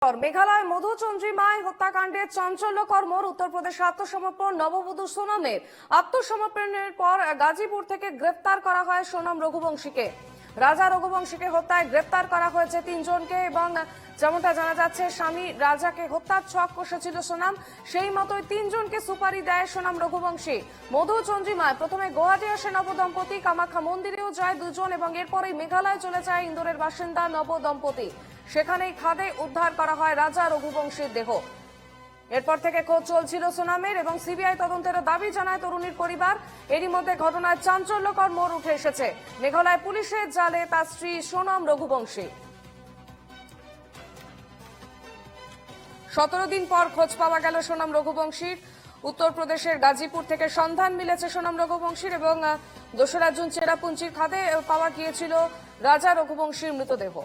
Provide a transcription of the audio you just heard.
মেঘালয় মধুচন্দ্রিমায় হত্যাকাণ্ডের চাঞ্চল্যকর মোড়। উত্তরপ্রদেশে আত্মসমর্পণ নববধূ সোনামের। আত্মসমর্পণের পর গাজীপুর থেকে গ্রেফতার করা হয় সোনাম রঘুবংশীকে। রাজা রঘুবংশীকে হত্যায় গ্রেফতার করা হয়েছে 3 জনকে এবং যেমনটা জানা যাচ্ছে স্বামী রাজাকে হত্যার ছক কষেছিল সোনাম। সেই মতোই 3 জনকে সুপারি দেয় সোনাম রঘুবংশী। মধুচন্দ্রিমায় প্রথমে গুয়াহাটি আসে নবদম্পতি, কামাখ্যা মন্দিরেও যায় 2 জন এবং এরপরেই মেঘালয় চলে যায় ইন্দোরের বাসিন্দা নবদম্পতি। সেখানেই খাদে উদ্ধার করা হয় রাজা রঘুবংশীর দেহ। এরপর থেকে খোঁজ চলছিল সোনামের এবং সিবিআই তদন্তের দাবি জানায় তরুণীর পরিবার। এরই মধ্যে ঘটনায় চাঞ্চল্যকর মোড় উঠে এসেছে। মেঘালয় পুলিশের জালে তার স্ত্রী সোনাম রঘুবংশী। 17 দিন পর খোঁজ পাওয়া গেল সোনাম রঘুবংশীর। উত্তরপ্রদেশের গাজীপুর থেকে সন্ধান মিলেছে সোনাম রঘুবংশীর এবং 2রা জুন চেরাপুঞ্জির খাদে পাওয়া গিয়েছিল রাজা রঘুবংশীর মৃতদেহ।